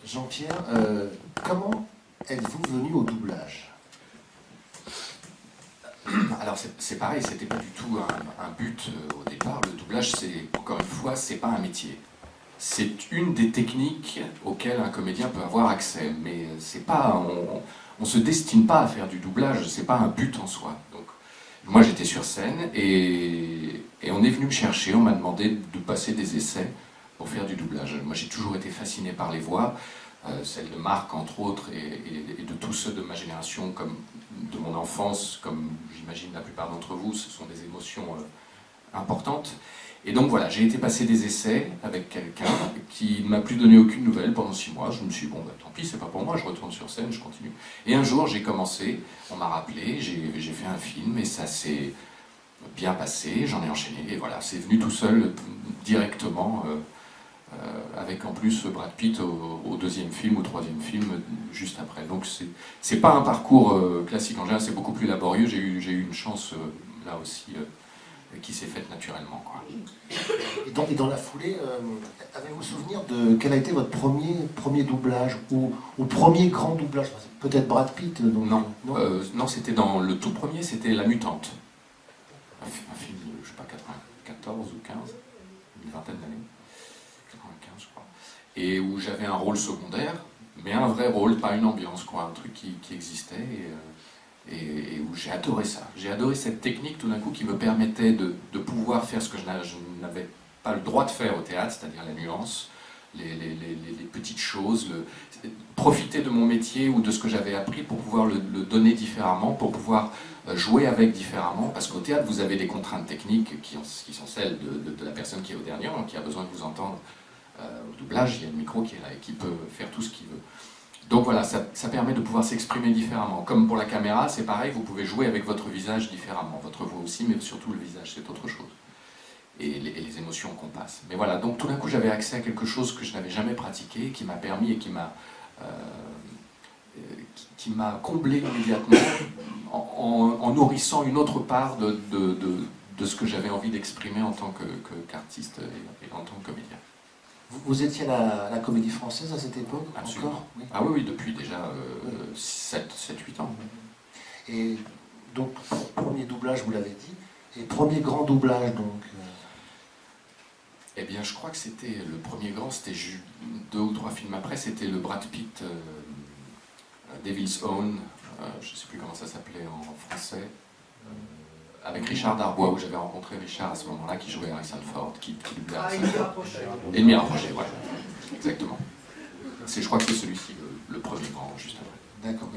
Jean-Pierre, comment êtes-vous venu au doublage? Alors c'est pareil, c'était pas du tout un but au départ. Le doublage, encore une fois, c'est pas un métier. C'est une des techniques auxquelles un comédien peut avoir accès, mais c'est pas, on se destine pas à faire du doublage, c'est pas un but en soi. Donc, moi j'étais sur scène et on est venu me chercher, on m'a demandé de passer des essais pour faire du doublage. Moi j'ai toujours été fasciné par les voix, celle de Marc entre autres, et de tous ceux de ma génération, comme de mon enfance, comme j'imagine la plupart d'entre vous, ce sont des émotions importantes. Et donc voilà, j'ai été passer des essais avec quelqu'un qui ne m'a plus donné aucune nouvelle pendant 6 mois. Je me suis dit, bon, bah, tant pis, c'est pas pour moi, je retourne sur scène, je continue. Et un jour, j'ai commencé, on m'a rappelé, j'ai fait un film et ça s'est bien passé, j'en ai enchaîné, et voilà, c'est venu tout seul, directement, avec en plus Brad Pitt au deuxième film ou troisième film, juste après. Donc c'est pas un parcours classique en général, c'est beaucoup plus laborieux, j'ai eu une chance là aussi qui s'est faite naturellement, quoi. Et dans la foulée, avez-vous souvenir de quel a été votre premier doublage ou premier grand doublage? Peut-être Brad Pitt donc, Non, non, c'était dans le tout premier, c'était La Mutante. Un film, je sais pas, 94 ou 15, une vingtaine d'années, 95 je crois, et où j'avais un rôle secondaire, mais un vrai rôle, pas une ambiance, quoi, un truc qui existait, et où j'ai adoré ça. J'ai adoré cette technique tout d'un coup qui me permettait de pouvoir faire ce que je n'avais pas le droit de faire au théâtre, c'est-à-dire la nuance, les petites choses, profiter de mon métier ou de ce que j'avais appris pour pouvoir le donner différemment, pour pouvoir jouer avec différemment, parce qu'au théâtre vous avez des contraintes techniques qui sont celles de la personne qui est au dernier rang, qui a besoin de vous entendre. Au doublage, il y a le micro qui est là et qui peut faire tout ce qu'il veut. Donc voilà, ça permet de pouvoir s'exprimer différemment. Comme pour la caméra, c'est pareil, vous pouvez jouer avec votre visage différemment, votre voix aussi, mais surtout le visage, c'est autre chose. Et les émotions qu'on passe. Mais voilà, donc tout d'un coup j'avais accès à quelque chose que je n'avais jamais pratiqué, qui m'a permis et qui m'a comblé immédiatement en nourrissant une autre part de ce que j'avais envie d'exprimer en tant qu'artiste et en tant que comédien. Vous étiez à la Comédie Française à cette époque? Absolument. Encore oui. Ah oui, depuis déjà 7-8 ans. Et donc, premier doublage, vous l'avez dit, et premier grand doublage, donc Eh bien, je crois que c'était le premier grand, c'était 2 ou 3 films après, c'était le Brad Pitt Devil's Own, je ne sais plus comment ça s'appelait en français, avec Richard Darbois, où j'avais rencontré Richard à ce moment-là, qui jouait Harrison Ford, qui doublait Harrison Ford. Ennemi rapproché, voilà, exactement. Je crois que c'est celui-ci, le premier grand, juste après. d'accord.